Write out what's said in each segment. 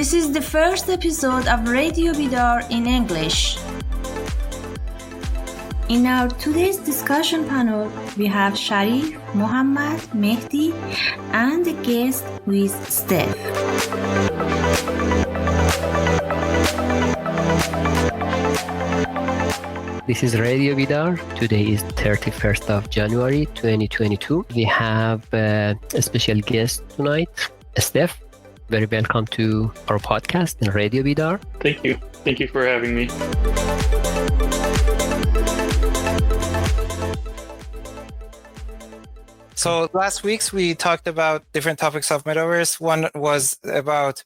This is the first episode of Radio BIDAR in English. In our today's discussion panel, we have Sharif, Mohammad, Mehdi, and a guest who is Stef. This is Radio BIDAR. Today is 31st of January 2022. We have a special guest tonight, Stef. Very welcome to our podcast in Radio BIDAR. Thank you. Thank you for having me. So last week we talked about different topics of Metaverse. One was about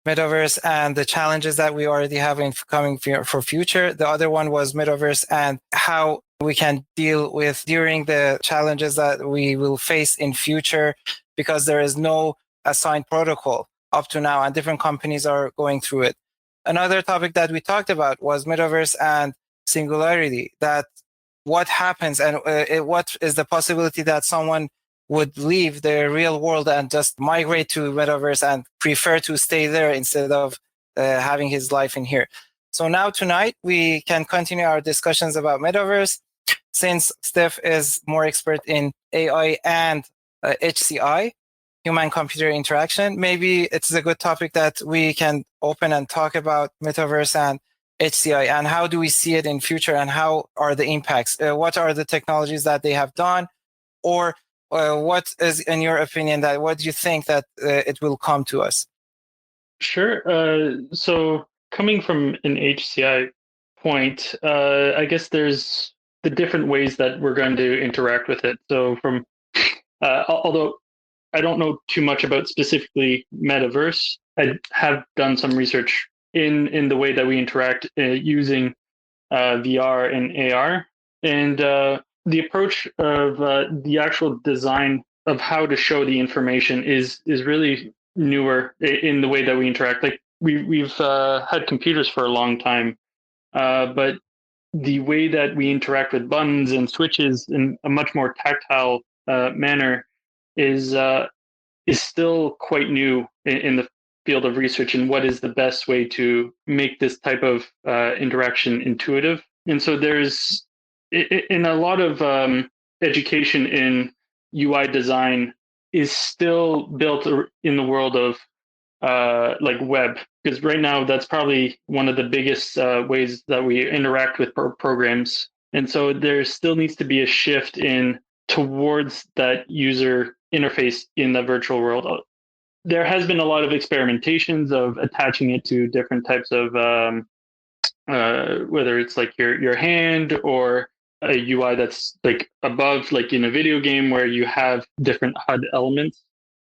Metaverse and the challenges that we already have coming for future. The other one was Metaverse and how we can deal with during the challenges that we will face in future, because there is no assigned protocol up to now and different companies are going through it. Another topic that we talked about was Metaverse and Singularity, that what happens and what is the possibility that someone would leave the real world and just migrate to Metaverse and prefer to stay there instead of having his life in here. So now tonight we can continue our discussions about Metaverse. Since Stef is more expert in AI and HCI, human-computer interaction, maybe it's a good topic that we can open and talk about Metaverse and HCI and how do we see it in future and how are the impacts? What are the technologies that they have done, or what is, in your opinion, what do you think that it will come to us? Sure. So coming from an HCI point, I guess there's the different ways that we're going to interact with it. So from, although I don't know too much about specifically Metaverse, I have done some research in the way that we interact using VR and AR. And the approach of the actual design of how to show the information is really newer in the way that we interact. Like we've had computers for a long time, but the way that we interact with buttons and switches in a much more tactile manner is still quite new in the field of research, and what is the best way to make this type of interaction intuitive. And so there's in a lot of education in UI design is still built in the world of like web, because right now that's probably one of the biggest ways that we interact with programs. And so there still needs to be a shift in towards that user interface in the virtual world. There has been a lot of experimentations of attaching it to different types of whether it's like your hand or a UI that's like above, like in a video game where you have different HUD elements,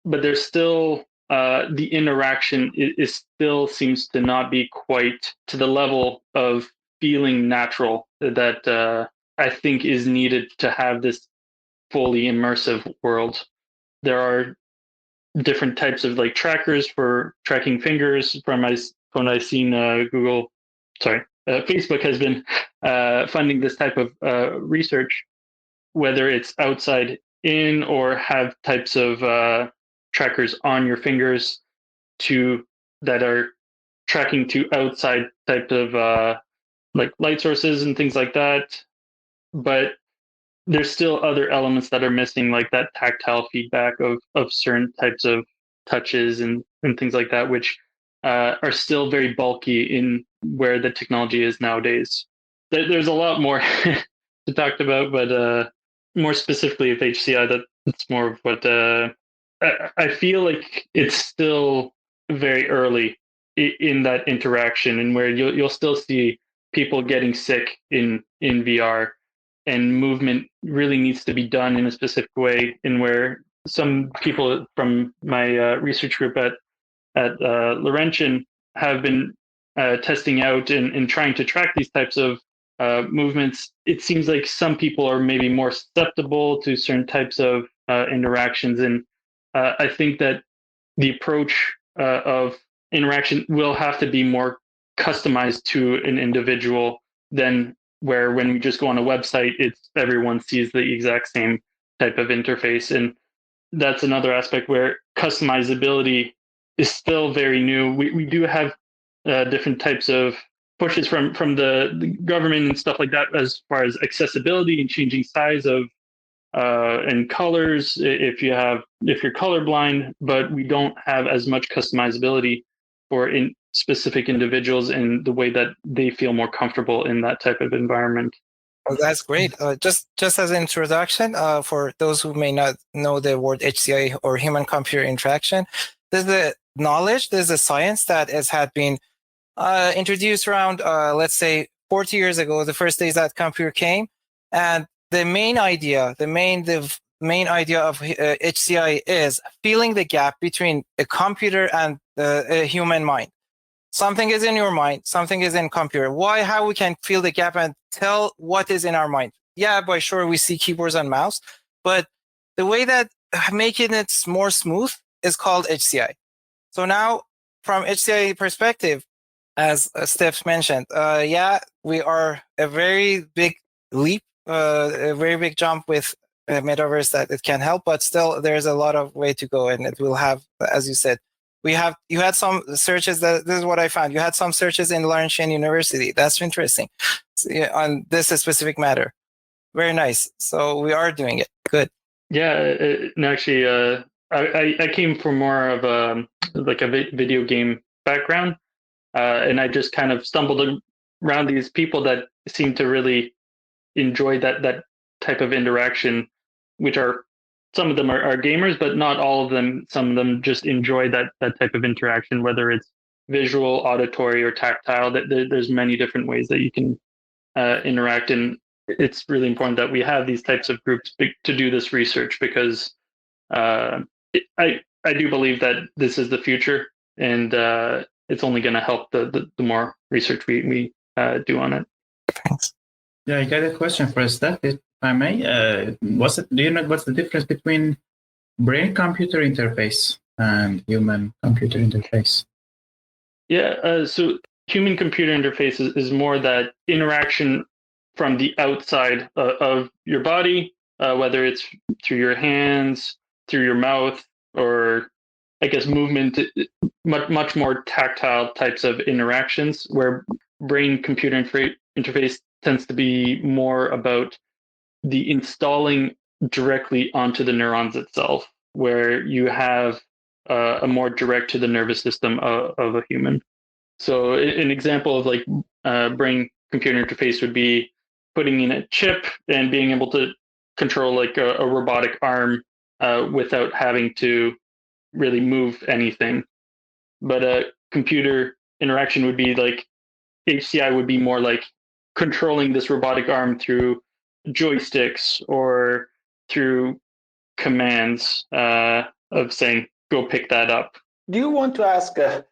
but there's still the interaction is still seems to not be quite to the level of feeling natural that I think is needed to have this fully immersive world. There are different types of like trackers for tracking fingers. From what I've seen, Facebook has been funding this type of research, whether it's outside in or have types of trackers on your fingers that are tracking to outside type of like light sources and things like that. But there's still other elements that are missing, like that tactile feedback of certain types of touches and things like that, which are still very bulky in where the technology is nowadays. There's a lot more to talk about, but more specifically with HCI, that's more of what I feel like it's still very early in that interaction, and where you'll still see people getting sick in VR, and movement really needs to be done in a specific way, and where some people from my research group at Laurentian have been testing out and trying to track these types of movements. It seems like some people are maybe more susceptible to certain types of interactions, and I think that the approach of interaction will have to be more customized to an individual than where when we just go on a website, everyone sees the exact same type of interface. And that's another aspect where customizability is still very new. We do have different types of pushes from the government and stuff like that as far as accessibility and changing size of and colors if you're colorblind, but we don't have as much customizability for in specific individuals and the way that they feel more comfortable in that type of environment. Oh, that's great. Just as an introduction, for those who may not know the word HCI or human-computer interaction, there's the knowledge, there's the science that had been introduced around, let's say, 40 years ago, the first days that computer came, and the main idea of HCI is filling the gap between a computer and a human mind. Something is in your mind, something is in computer. How we can fill the gap and tell what is in our mind? Yeah, by sure we see keyboards and mouse, but the way that making it more smooth is called HCI. So now, from HCI perspective, as Stef mentioned, we are a very big leap, a very big jump with Metaverse that it can help, but still there's a lot of way to go, and it will have, as you said, you had some searches this is what I found. You had some searches in Laurentian University. That's interesting on this specific matter. Very nice. So we are doing it. Good. Yeah, actually, I came from more of a video game background, and I just kind of stumbled around these people that seem to really enjoy that type of interaction, which are some of them are gamers, but not all of them. Some of them just enjoy that type of interaction, whether it's visual, auditory, or tactile. There's many different ways that you can interact, and it's really important that we have these types of groups to do this research, because I do believe that this is the future, and it's only going to help the more research we do on it. Thanks. Yeah, I got a question for Stef, if I may. Do you know what's the difference between brain-computer interface and human-computer interface? Yeah, so human-computer interface is more that interaction from the outside of your body, whether it's through your hands, through your mouth, or I guess movement, much more tactile types of interactions, where brain-computer interface tends to be more about the installing directly onto the neurons itself, where you have a more direct to the nervous system of a human. So an example of brain computer interface would be putting in a chip and being able to control a robotic arm without having to really move anything. But a computer interaction would be HCI would be more like controlling this robotic arm through joysticks or through commands of saying, go pick that up. Do you want to ask a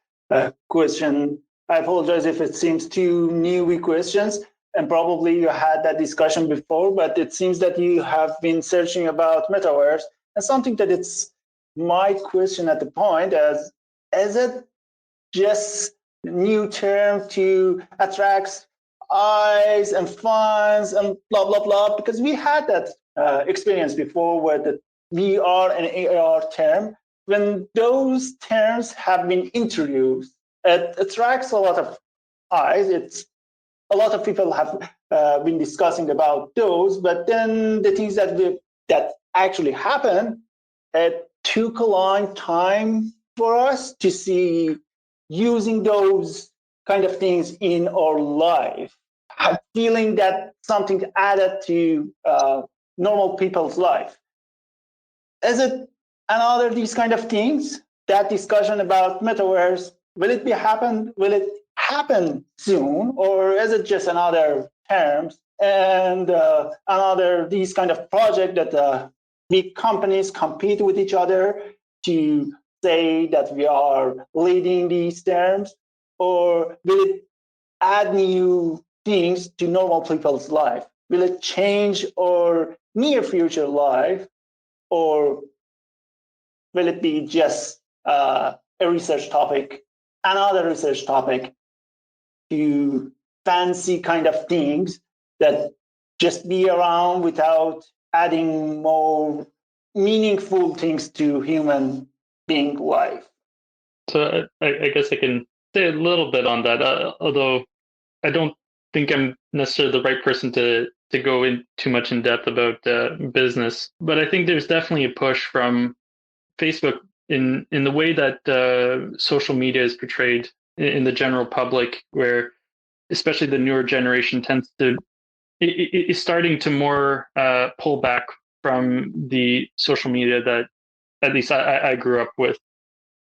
question? I apologize if it seems too newy questions, and probably you had that discussion before, but it seems that you have been searching about Metaverse, and something that it's my question at the point is it just a new term to attract eyes and funds and blah, blah, blah? Because we had that experience before where the VR and AR term, when those terms have been introduced, it attracts a lot of eyes. A lot of people have been discussing about those, but then the things that actually happened, it took a long time for us to see using those kind of things in our life, feeling that something added to normal people's life. Is it another these kind of things? That discussion about Metaverse, will it happen soon, or is it just another terms and another these kind of project that big companies compete with each other to say that we are leading these terms, or will it add new things to normal people's life? Will it change our near future life, or will it be just a research topic, another research topic to fancy kind of things that just be around without adding more meaningful things to human being life? So I guess I can say a little bit on that, although I don't think I'm necessarily the right person to go in too much in depth about business. But I think there's definitely a push from Facebook in the way that social media is portrayed in the general public, where especially the newer generation tends to is starting to more pull back from the social media that at least I grew up with,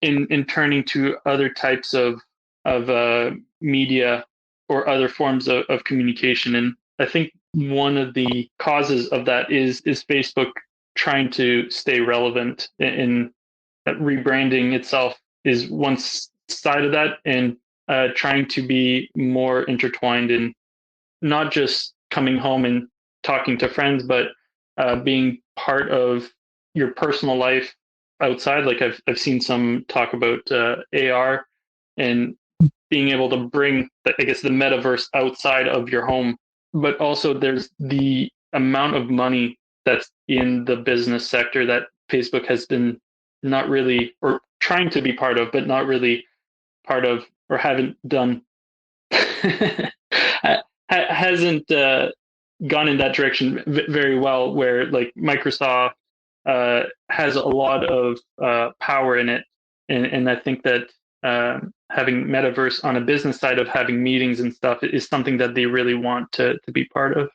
in turning to other types of media or other forms of communication. And I think one of the causes of that is Facebook trying to stay relevant, in rebranding itself is one side of that, and trying to be more intertwined in not just coming home and talking to friends, but being part of your personal life outside. Like I've seen some talk about AR and being able to bring, I guess, the metaverse outside of your home. But also there's the amount of money that's in the business sector that Facebook has been not really, or trying to be part of, but not really part of, or haven't done hasn't gone in that direction very well, where like Microsoft has a lot of power in it. And I think that having Metaverse on a business side of having meetings and stuff is something that they really want to be part of.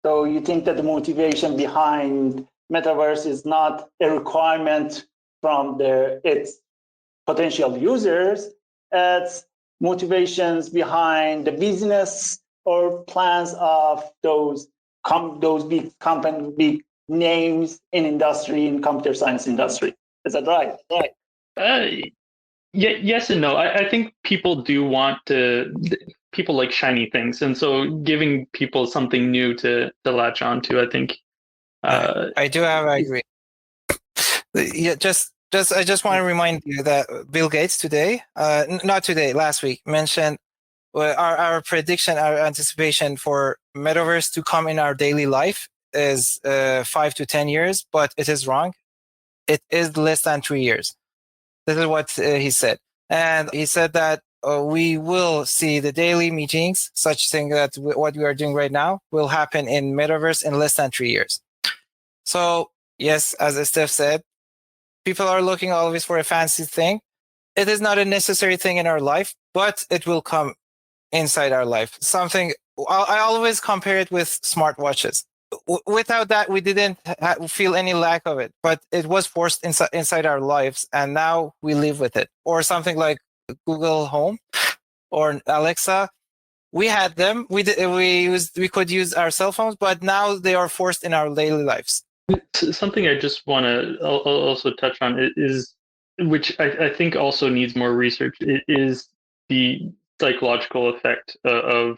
So you think that the motivation behind Metaverse is not a requirement from its potential users, it's motivations behind the business or plans of those big companies, big names in industry, in computer science industry. Is that right? Right. Yes and no. I think people do want to. People like shiny things, and so giving people something new to latch onto, I think. I agree. Yeah, I just want to remind you that Bill Gates today, last week, mentioned our prediction, our anticipation for Metaverse to come in our daily life is 5 to 10 years, but it is wrong. It is less than 3 years. This is what he said. And he said that we will see the daily meetings, such thing that what we are doing right now will happen in Metaverse in less than 3 years. So yes, as Stef said, people are looking always for a fancy thing. It is not a necessary thing in our life, but it will come inside our life. Something I always compare it with smartwatches. Without that, we didn't feel any lack of it, but it was forced inside our lives, and now we live with it. Or something like Google Home or Alexa. We had them. We could use our cell phones, but now they are forced in our daily lives. Something I just want to also touch on is, which I think also needs more research, is the psychological effect of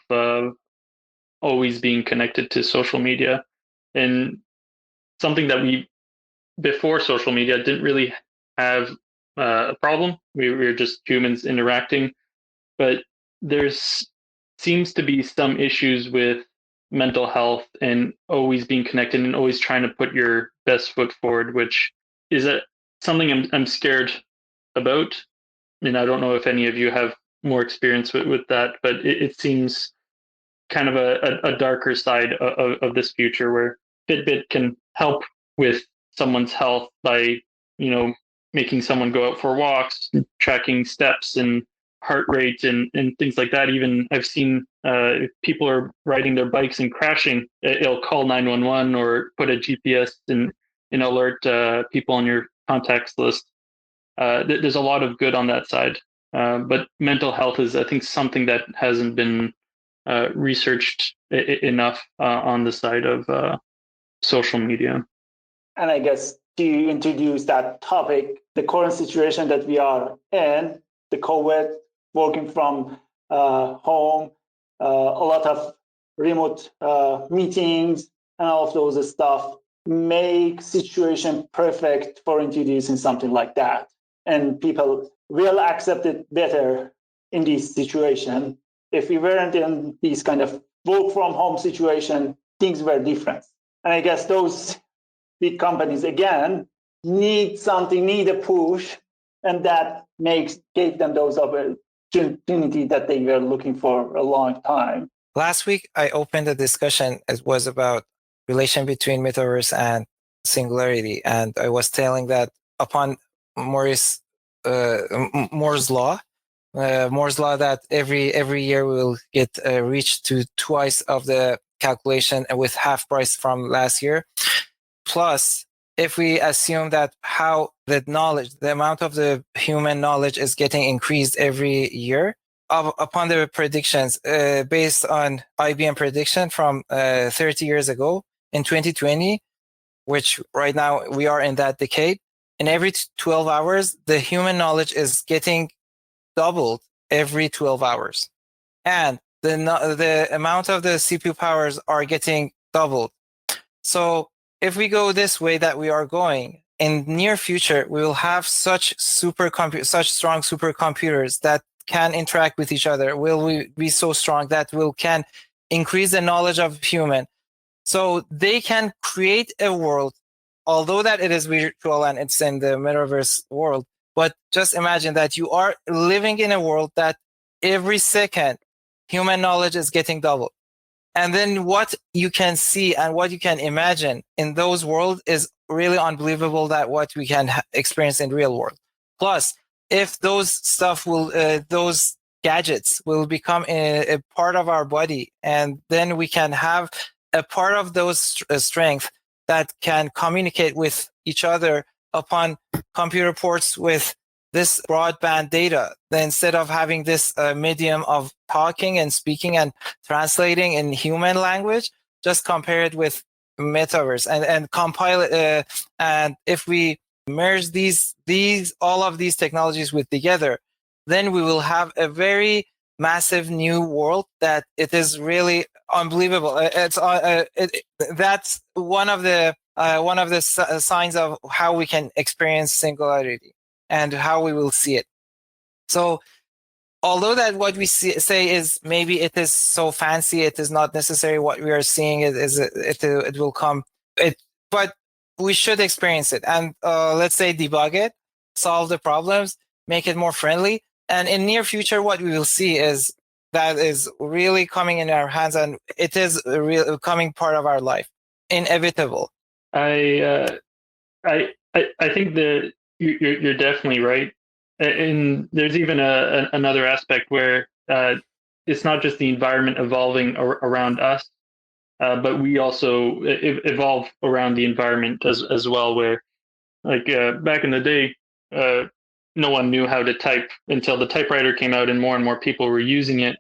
always being connected to social media. And something that we, before social media, didn't really have a problem. We were just humans interacting. But there's seems to be some issues with mental health and always being connected and always trying to put your best foot forward, which is something I'm scared about. And I don't know if any of you have more experience with that, but it seems kind of a darker side of this future, where Fitbit can help with someone's health by, making someone go out for walks, tracking steps and heart rate and things like that. Even I've seen if people are riding their bikes and crashing, it'll call 911 or put a GPS and alert people on your contacts list. There's a lot of good on that side. But mental health is, I think, something that hasn't been researched enough on the side of social media. And I guess to introduce that topic, the current situation that we are in, the COVID, working from home, a lot of remote meetings and all of those stuff make situation perfect for introducing something like that. And people will accept it better in this situation. If we weren't in this kind of work from home situation, things were different. And I guess those big companies, again, need a push, and that gave them those opportunity that they were looking for a long time. Last week, I opened a discussion. It was about relation between Metaverse and Singularity, and I was telling that upon Moore's law that every year we will get reached to twice of the calculation with half price from last year. Plus, if we assume that how the amount of the human knowledge is getting increased every year, upon the predictions based on IBM prediction from 30 years ago in 2020, which right now we are in that decade, in every 12 hours, the human knowledge is getting doubled every 12 hours. And the amount of the CPU powers are getting doubled. So if we go this way that we are going, in near future, we will have such strong supercomputers that can interact with each other. Will we be so strong that can increase the knowledge of human? So they can create a world, although that it is virtual and it's in the metaverse world. But just imagine that you are living in a world that every second human knowledge is getting doubled. And then what you can see and what you can imagine in those worlds is really unbelievable that what we can experience in real world. Plus, if those those gadgets will become a part of our body, and then we can have a part of those strength that can communicate with each other upon computer ports with this broadband data, then instead of having this medium of talking and speaking and translating in human language, just compare it with metaverse and compile it. And if we merge all of these technologies with together, then we will have a very massive new world that it is really unbelievable. That's one of the signs of how we can experience singularity and how we will see it. So although that what we say is maybe it is so fancy, it is not necessary what we are seeing it will come, but we should experience it and let's say debug it, solve the problems, make it more friendly. And in near future, what we will see is that is really coming in our hands, and it is coming part of our life, inevitable. I think that you're definitely right, and there's even another aspect where it's not just the environment evolving around us, but we also evolve around the environment as well. Where, like back in the day, no one knew how to type until the typewriter came out, and more people were using it.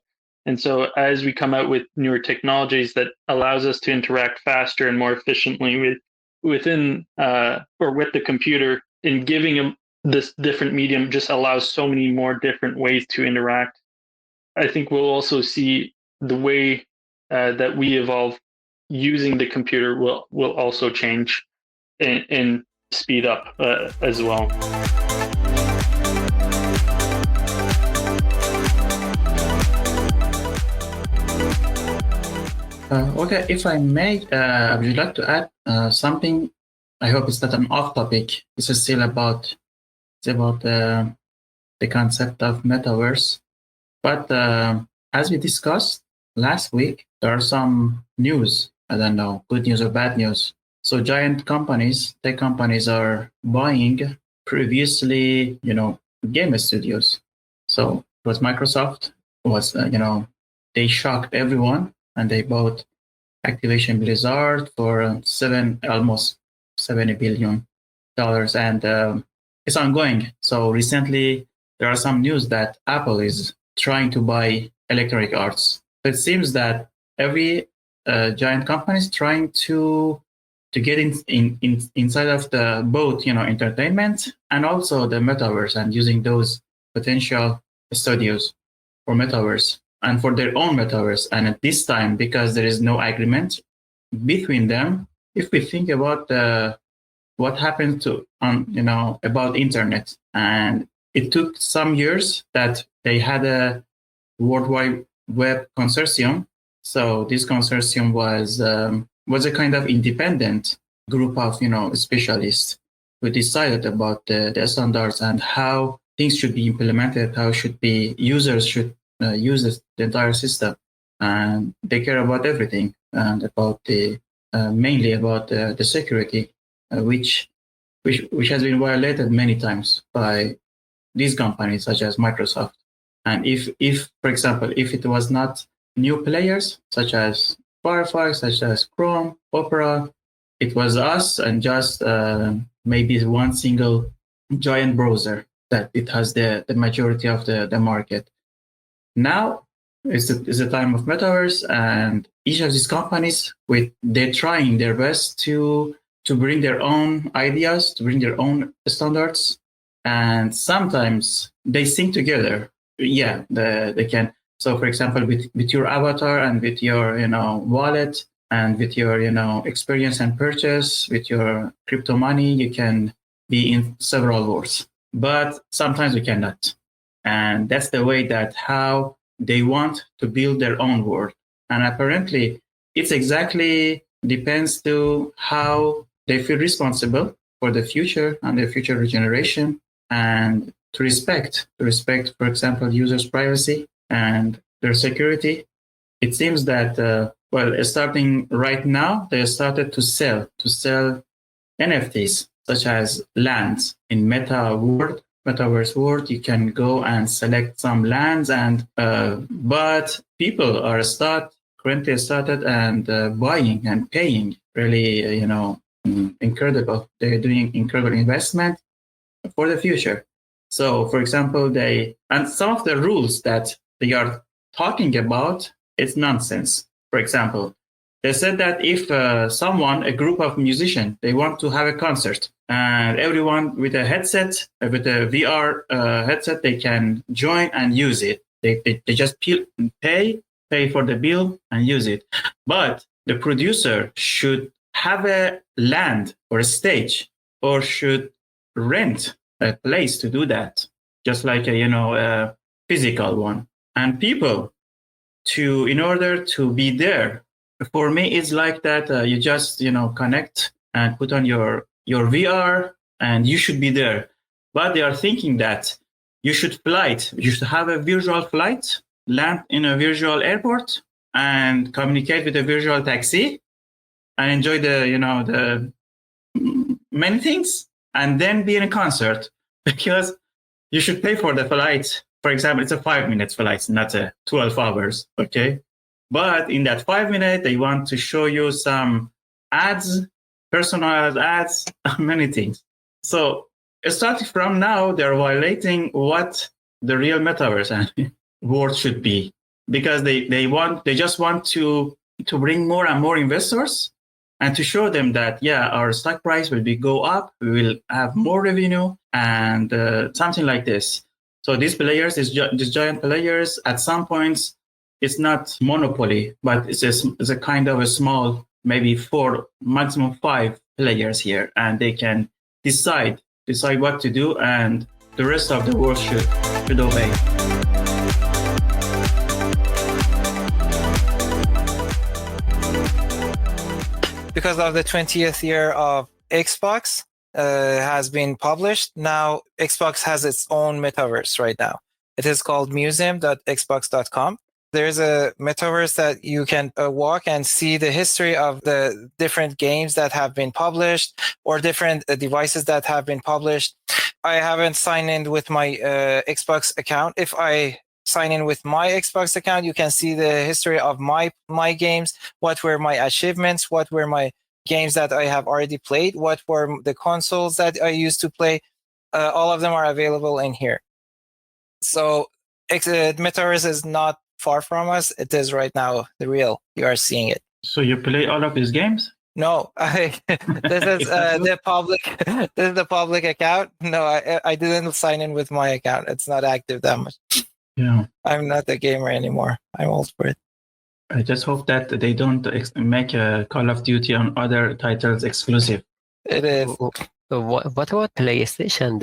And so as we come out with newer technologies that allows us to interact faster and more efficiently within or with the computer, and giving them this different medium just allows so many more different ways to interact. I think we'll also see the way that we evolve using the computer will also change and speed up as well. Okay, if I may, I would like to add something. I hope it's not an off topic. This is still about the concept of metaverse. But as we discussed last week, there are some news. I don't know, good news or bad news. So giant companies, tech companies, are buying previously, game studios. So it was Microsoft. Was they shocked everyone. And they bought Activision Blizzard for almost $70 billion, and it's ongoing. So recently, there are some news that Apple is trying to buy Electronic Arts. It seems that every giant company is trying to get inside of the both entertainment and also the metaverse, and using those potential studios for metaverse and for their own metaverse. And at this time, because there is no agreement between them, if we think about what happened about internet, and it took some years that they had a World Wide Web consortium. So this consortium was a kind of independent group of specialists who decided about the standards and how things should be implemented, how users should use the entire system. And they care about everything, and about mainly about the security, which has been violated many times by these companies such as Microsoft. And if for example, if it was not new players such as Firefox, such as Chrome, Opera, it was us and just maybe one single giant browser that it has the majority of the market. Now it's the time of Metaverse, and each of these companies, they're trying their best to bring their own ideas, to bring their own standards, and sometimes they sync together. Yeah, they can. So, for example, with your avatar and with your wallet and with your experience and purchase with your crypto money, you can be in several worlds. But sometimes we cannot, and that's the way that how they want to build their own world. And apparently, it's exactly depends to how they feel responsible for the future and the future generation, and to respect, for example, users' privacy and their security. It seems that, starting right now, they started to sell NFTs, such as lands in Metaverse world. You can go and select some lands, and but people are currently started and buying and paying really, incredible. They're doing incredible investment for the future. So, for example, and some of the rules that they are talking about, it's nonsense. For example, they said that if a group of musicians, they want to have a concert, and everyone with a headset, with a VR headset, they can join and use it. They just pay for the bill and use it. But the producer should have a land or a stage, or should rent a place to do that, just like a physical one. And people, in order to be there, for me, it's like that. You just connect and put on your VR, and you should be there. But they are thinking that you should have a virtual flight, land in a virtual airport, and communicate with a virtual taxi, and enjoy the many things, and then be in a concert, because you should pay for the flight. For example, it's a 5-minute flight, not a 12 hours. Okay. But in that 5 minutes, they want to show you some ads, personalized ads, many things. So starting from now, they're violating what the real metaverse and world should be, because they just want to bring more and more investors, and to show them that, our stock price will go up, we will have more revenue, and something like this. So these players, these giant players, at some points, it's not monopoly, but it's a kind of a small, maybe 4, maximum 5 players here, and they can decide what to do, and the rest of the world should obey. Because of the 20th year of Xbox has been published, now Xbox has its own metaverse right now. It is called museum.xbox.com. There's a metaverse that you can walk and see the history of the different games that have been published, or different devices that have been published. I haven't signed in with my Xbox account. If I sign in with my Xbox account, you can see the history of my games, what were my achievements, what were my games that I have already played, what were the consoles that I used to play. All of them are available in here. So Metaverse is not far from us. It is right now the real. You are seeing it. So you play all of these games? No, this is the public. This is the public account. No, I didn't sign in with my account. It's not active that much. Yeah, I'm not a gamer anymore. I'm old for it. I just hope that they don't make a Call of Duty on other titles exclusive. It is. What about PlayStation?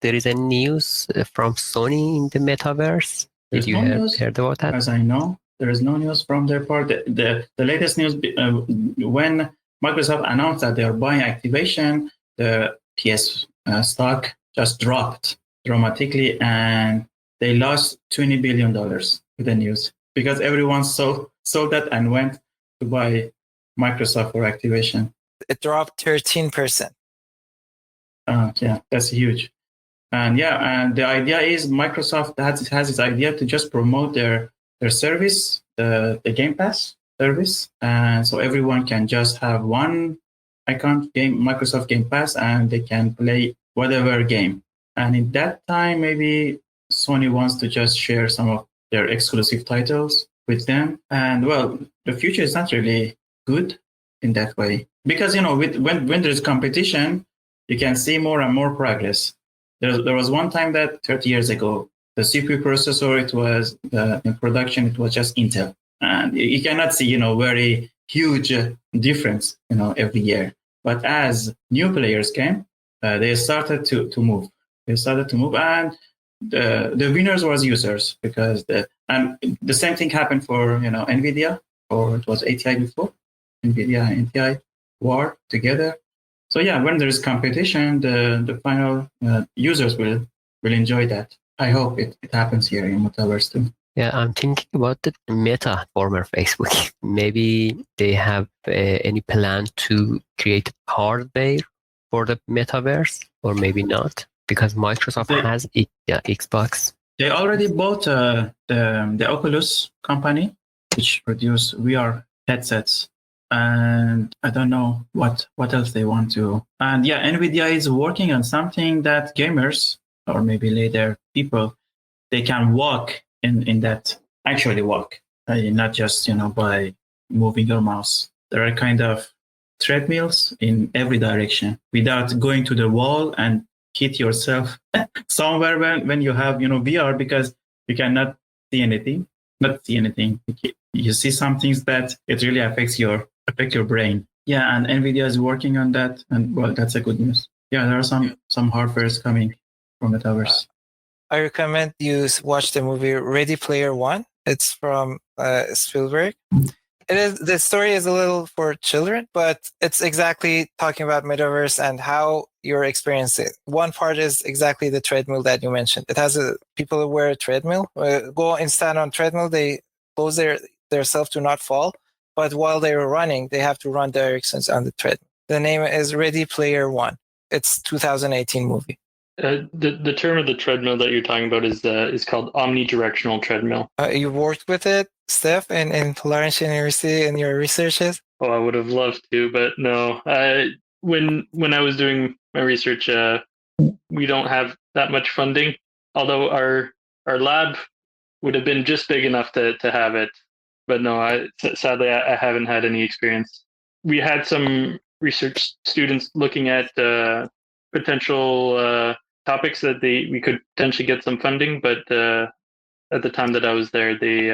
There is a news from Sony in the metaverse. Did you heard about that? As I know, there is no news from their part. The latest news, when Microsoft announced that they are buying Activation, the PS stock just dropped. dramatically, and they lost $20 billion with the news because everyone saw that and went to buy Microsoft for Activation. It dropped 13%. Yeah, that's huge. And the idea is Microsoft has this idea to just promote their service, the Game Pass service, and so everyone can just have one account, Microsoft Game Pass, and they can play whatever game. And in that time, maybe Sony wants to just share some of their exclusive titles with them. And well, the future is not really good in that way because when there's competition, you can see more and more progress. There was one time that 30 years ago, the CPU processor, it was in production, it was just Intel. And you cannot see, very huge difference, every year. But as new players came, they started to move. They started to move, and the winners was users because the same thing happened for NVIDIA, or it was ATI before. NVIDIA and ATI war together. So yeah, when there's competition, the final users will enjoy that. I hope it happens here in Metaverse too. Yeah, I'm thinking about the Meta, former Facebook. Maybe they have any plan to create hardware for the Metaverse, or maybe not, because Microsoft has Xbox. They already bought the Oculus company, which produce VR headsets. And I don't know what else they want to. And yeah, NVIDIA is working on something that gamers, or maybe later people, they can walk in that, actually walk, not just, by moving your mouse. There are kind of treadmills in every direction without going to the wall and hit yourself somewhere when you have, VR, because you cannot see anything. Not see anything. You see some things that it really affect your brain. Yeah, and NVIDIA is working on that, and well, that's a good news. Yeah, there are some hardwares coming from Metaverse. I recommend you watch the movie Ready Player One. It's from Spielberg. The story is a little for children, but it's exactly talking about Metaverse and how you're experiencing it. One part is exactly the treadmill that you mentioned. It has people who wear a treadmill, go and stand on treadmill. They close their self to not fall. But while they were running, they have to run directions on the treadmill. The name is Ready Player One. It's 2018 movie. The term of the treadmill that you're talking about is called Omnidirectional Treadmill. You worked with it, Stef, in Florence University in your researches? Oh, I would have loved to, but no. When I was doing my research, we don't have that much funding. Although our lab would have been just big enough to have it. But no, sadly, I haven't had any experience. We had some research students looking at potential topics that we could potentially get some funding, but at the time that I was there, they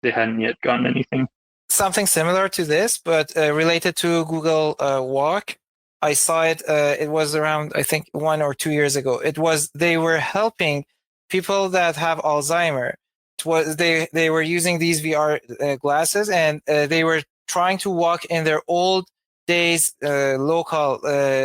hadn't yet gotten anything. Something similar to this, but related to Google Walk. I saw it. It was around, I think, 1 or 2 years ago. They were helping people that have Alzheimer. They were using these VR glasses, and they were trying to walk in their old days local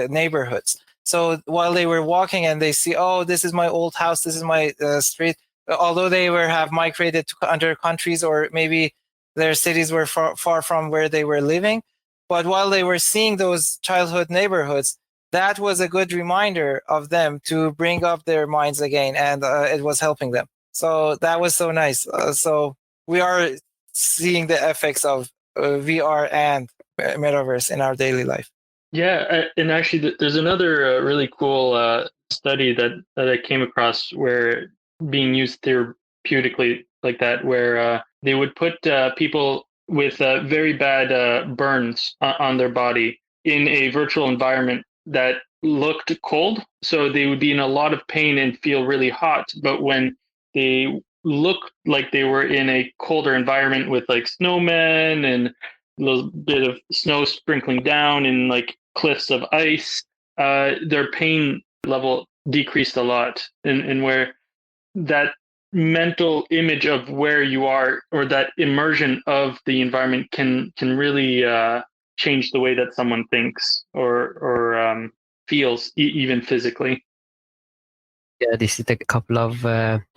neighborhoods. So while they were walking and they see, oh, this is my old house, this is my street, although they have migrated to other countries, or maybe their cities were far from where they were living, but while they were seeing those childhood neighborhoods, that was a good reminder of them to bring up their minds again, and it was helping them. So that was so nice. So we are seeing the effects of VR and Metaverse in our daily life. Yeah, and actually, there's another really cool study that I came across where being used therapeutically like that, where they would put people with very bad burns on their body in a virtual environment that looked cold. So they would be in a lot of pain and feel really hot. But when they looked like they were in a colder environment with like snowmen and a little bit of snow sprinkling down and like cliffs of ice, their pain level decreased a lot. And where that mental image of where you are, or that immersion of the environment can really change the way that someone thinks or feels, even physically. Yeah, this is a couple of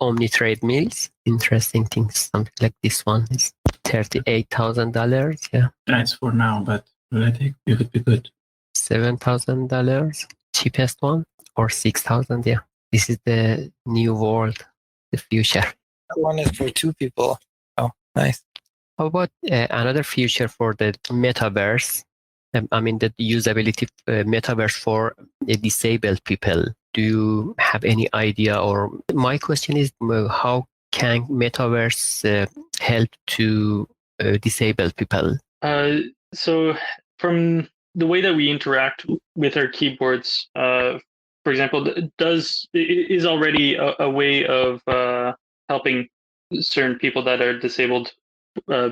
Omni treadmills. Interesting things. Something like this one is $38,000. Yeah. That's for now, but I think it would be good. $7,000 cheapest one, or 6,000. Yeah. This is the new world, the future. That one is for 2 people. Oh, nice. How about another future for the metaverse? I mean, the usability metaverse for disabled people. Do you have any idea? Or my question is, how can metaverse help to disabled people? So from the way that we interact with our keyboards, for example, it is already a way of helping certain people that are disabled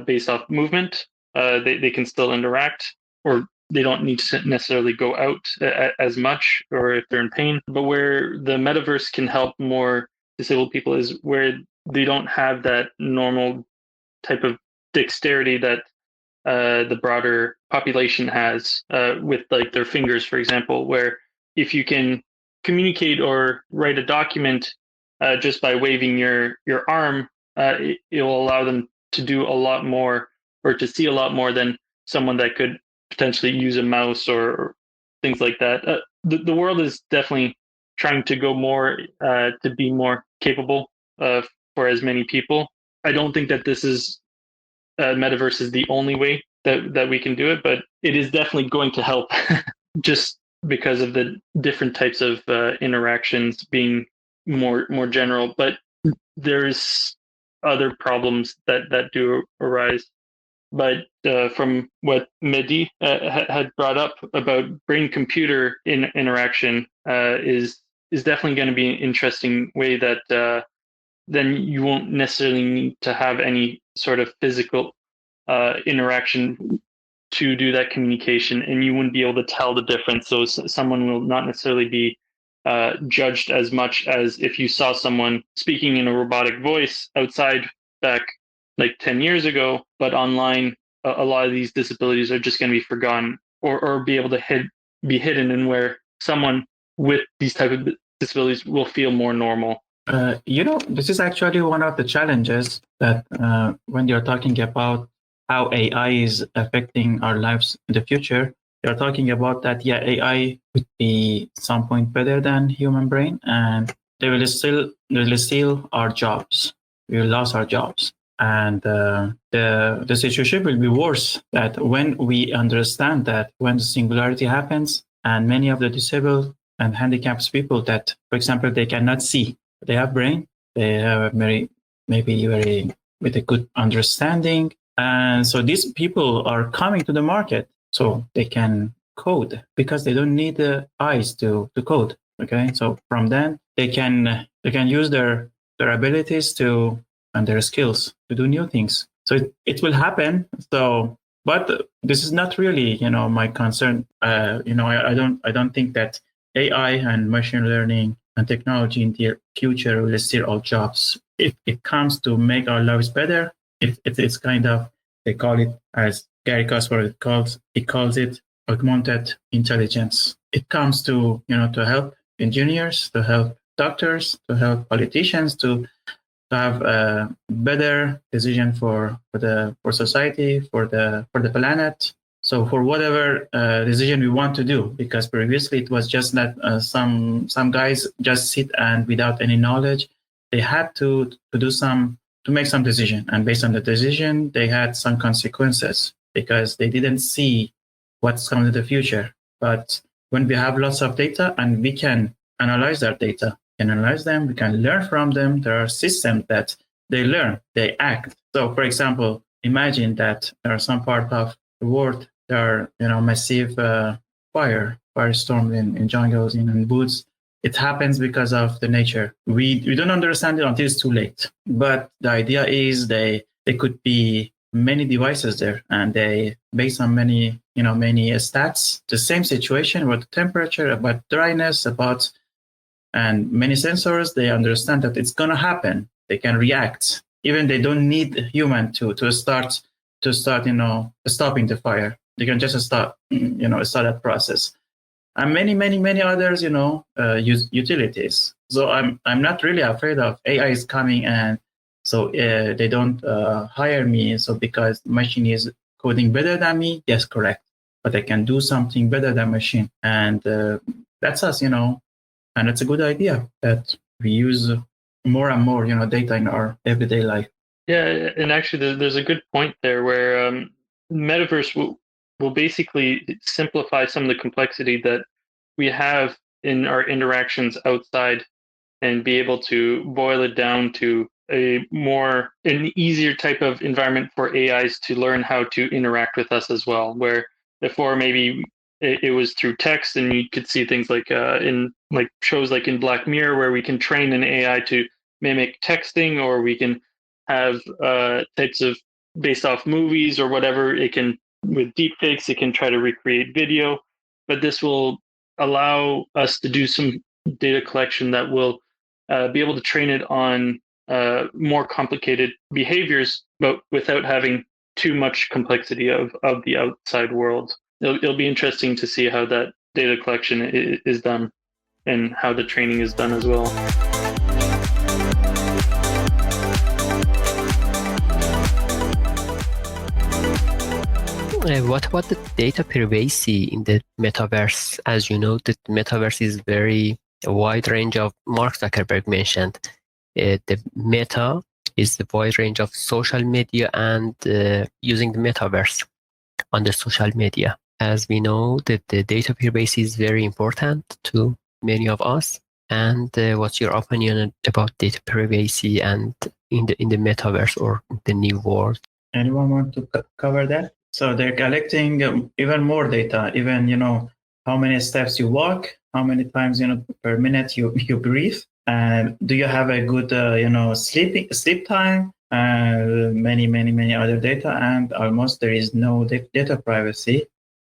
based off movement. They can still interact, or they don't need to necessarily go out as much, or if they're in pain. But where the metaverse can help more disabled people is where they don't have that normal type of dexterity that the broader population has with like their fingers, for example, where if you can communicate or write a document just by waving your arm, it will allow them to do a lot more, or to see a lot more than someone that could potentially use a mouse or things like that. The world is definitely trying to go more to be more capable for as many people. I don't think that this is metaverse is the only way that we can do it, but it is definitely going to help just because of the different types of interactions being more general. But there's other problems that do arise. But from what Mehdi had brought up about brain-computer interaction is definitely going to be an interesting way that then you won't necessarily need to have any sort of physical interaction to do that communication, and you wouldn't be able to tell the difference. So someone will not necessarily be judged as much as if you saw someone speaking in a robotic voice outside back like 10 years ago, but online, a lot of these disabilities are just going to be forgotten, or be able to be hidden, and where someone with these type of disabilities will feel more normal. This is actually one of the challenges that when you're talking about how AI is affecting our lives in the future, you're talking about that, yeah, AI would be some point better than human brain, and they will steal our jobs. We will lose our jobs. And the situation will be worse, that when we understand that when the singularity happens, and many of the disabled and handicapped people that, for example, they cannot see, they have brain, they have very with a good understanding. And so these people are coming to the market so they can code, because they don't need the eyes to code. Okay, so from then they can use their abilities and their skills to do new things. So it will happen. So, but this is not really, my concern. I don't think that AI and machine learning and technology in the future will steal all jobs. If it comes to make our lives better, it's kind of, they call it, as Gary Kasparov calls it augmented intelligence. It comes to help engineers, to help doctors, to help politicians, to have a better decision for society, for the planet. So for whatever decision we want to do, because previously it was just that some guys just sit and without any knowledge, they had to make some decision, and based on the decision, they had some consequences because they didn't see what's coming in the future. But when we have lots of data and we can analyze that data, we can learn from them. There are systems that they learn, they act. So, for example, imagine that there are some part of the world, there are massive firestorms in jungles, in woods. It happens because of the nature. We don't understand it until it's too late. But the idea is they could be many devices there, and they, based on many stats, the same situation about the temperature, about dryness, and many sensors, they understand that it's gonna happen. They can react. Even they don't need human to start stopping the fire. They can just start that process. and many others, use utilities. So I'm not really afraid of AI is coming, and so they don't hire me. So because machine is coding better than me, yes, correct. But I can do something better than machine, and that's us, and it's a good idea that we use more and more, data in our everyday life. Yeah, and actually, there's a good point there where Metaverse will basically simplify some of the complexity that we have in our interactions outside, and be able to boil it down to an easier type of environment for AIs to learn how to interact with us as well. Where before maybe it was through text, and you could see things like in like shows like in Black Mirror, where we can train an AI to mimic texting, or we can have types of based off movies or whatever. It can, with deepfakes, it can try to recreate video, but this will allow us to do some data collection that will be able to train it on more complicated behaviors, but without having too much complexity of the outside world. It'll be interesting to see how that data collection is done and how the training is done as well. What about the data privacy in the metaverse? As you know, the metaverse is very a wide range of, Mark Zuckerberg mentioned, the meta is the wide range of social media and using the metaverse on the social media. As we know that the data privacy is very important to many of us. And what's your opinion about data privacy and in the metaverse or the new world? Anyone want to cover that? So they're collecting even more data, even, how many steps you walk, how many times, per minute you breathe, and do you have a good, sleep time, many other data, and almost there is no data privacy,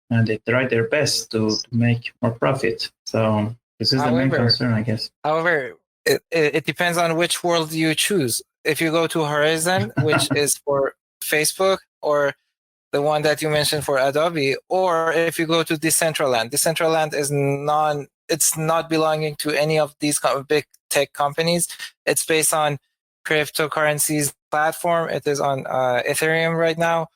and they try their best to make more profit. So this is the main concern, I guess. However, it depends on which world you choose. If you go to Horizon, which is for Facebook, or the one that you mentioned for Adobe, or if you go to Decentraland. Decentraland is it's not belonging to any of these big tech companies. It's based on cryptocurrencies platform. It is on Ethereum right now.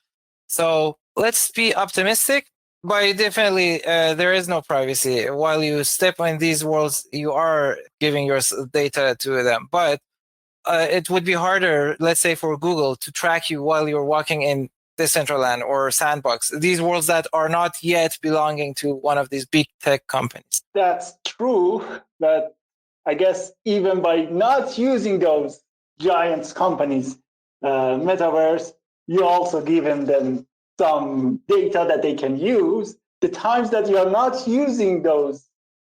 So let's be optimistic, but definitely there is no privacy. While you step in these worlds, you are giving your data to them. But it would be harder, let's say for Google, to track you while you're walking in Decentraland or Sandbox, these worlds that are not yet belonging to one of these big tech companies. That's true, but I guess even by not using those giant companies, Metaverse, you also given them some data that they can use. The times that you are not using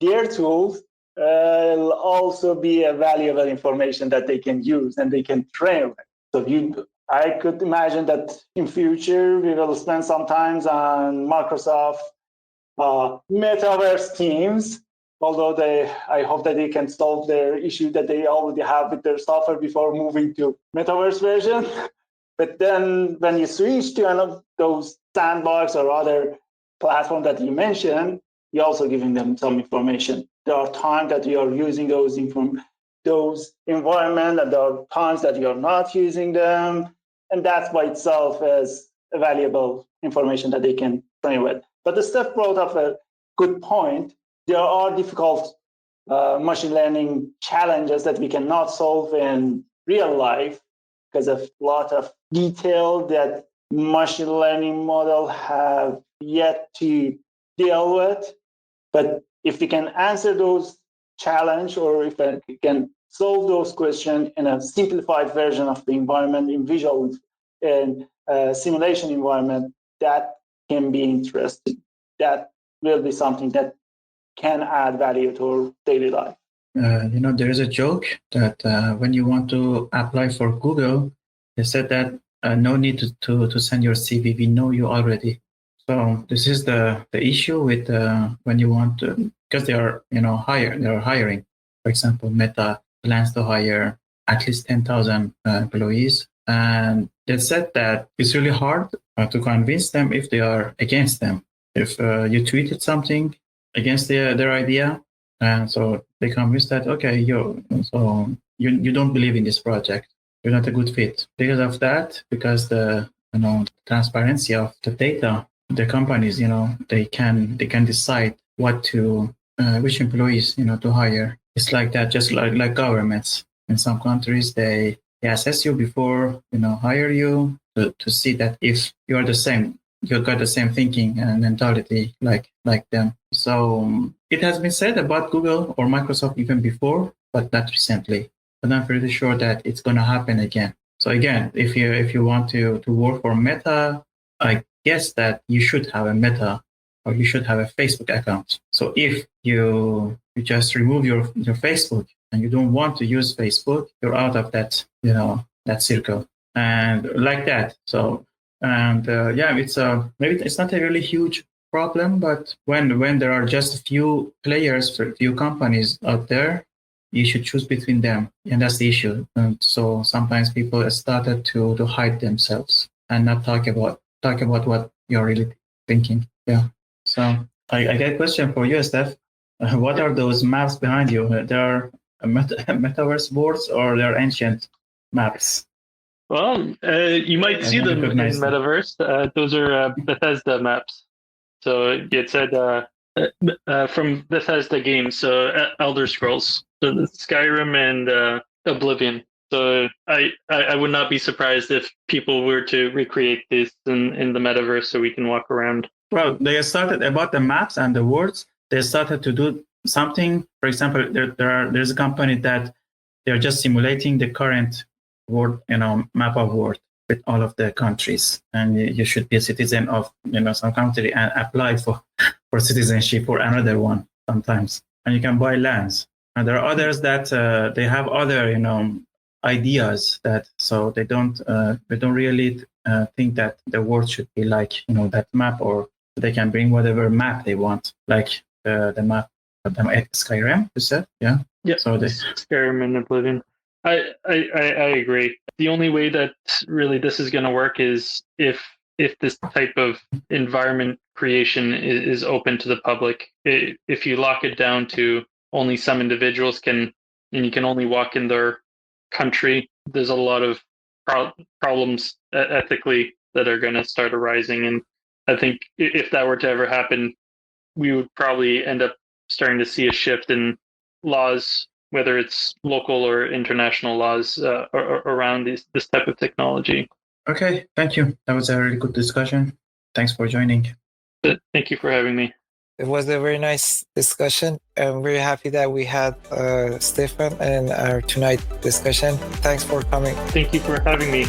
their tools will also be a valuable information that they can use and they can train with. So I could imagine that in future we will spend some time on Microsoft Metaverse teams, although I hope that they can solve their issue that they already have with their software before moving to Metaverse version. But then when you switch to one of those Sandbox or other platform that you mentioned, you're also giving them some information. There are times that you are using those environment, and there are times that you're not using them. And that's by itself is a valuable information that they can train with. But the Stef brought up a good point. There are difficult machine learning challenges that we cannot solve in real life because of a lot of detail that machine learning model have yet to deal with. But if we can answer those challenges, or if we can solve those questions in a simplified version of the environment in visual and simulation environment, that can be interesting. That will be something that can add value to our daily life. There is a joke that when you want to apply for Google, they said that no need to send your CV. We know you already. So this is the issue with when you want to, because they are hiring. For example, Meta plans to hire at least 10,000 employees, and they said that it's really hard to convince them if they are against them. If you tweeted something, against their idea, and so they convinced that okay, you don't believe in this project. You're not a good fit because of that. Because the transparency of the data, the companies they can decide what to which employees to hire. It's like that, just like governments. In some countries, they assess you before hire you to see that if you are the same, you got the same thinking and mentality like them. So it has been said about Google or Microsoft even before, but not recently. But I'm pretty sure that it's going to happen again. So again, if you want to work for Meta, I guess that you should have a Meta or you should have a Facebook account. So if you just remove your Facebook and you don't want to use Facebook, you're out of that that circle and like that. So and it's maybe it's not a really huge problem, but when there are just a few players, few companies out there, you should choose between them, and that's the issue. And so sometimes people started to hide themselves and not talk about what you're really thinking. Yeah. So I get a question for you, Stef. What are those maps behind you? They are metaverse boards or they're ancient maps? Well, you might see them in Metaverse. Those are Bethesda maps. So it said from Bethesda games, so Elder Scrolls, so Skyrim and Oblivion. So I would not be surprised if people were to recreate this in the Metaverse so we can walk around. Well, they started about the maps and the words. They started to do something. For example, there's a company that they're just simulating the current world, map of world with all of the countries, and you should be a citizen of some country and apply for citizenship for another one sometimes, and you can buy lands. And there are others that they have other ideas that so they don't really think that the world should be like that map, or they can bring whatever map they want, like the map of Skyrim. You said, yeah. So Skyrim and Oblivion. I agree. The only way that really this is going to work is if this type of environment creation is open to the public. If you lock it down to only some individuals and you can only walk in their country, there's a lot of problems ethically that are going to start arising. And I think if that were to ever happen, we would probably end up starting to see a shift in laws, whether it's local or international laws around this type of technology. Okay, thank you. That was a really good discussion. Thanks for joining. Thank you for having me. It was a very nice discussion. I'm very happy that we had Stefan in our tonight discussion. Thanks for coming. Thank you for having me.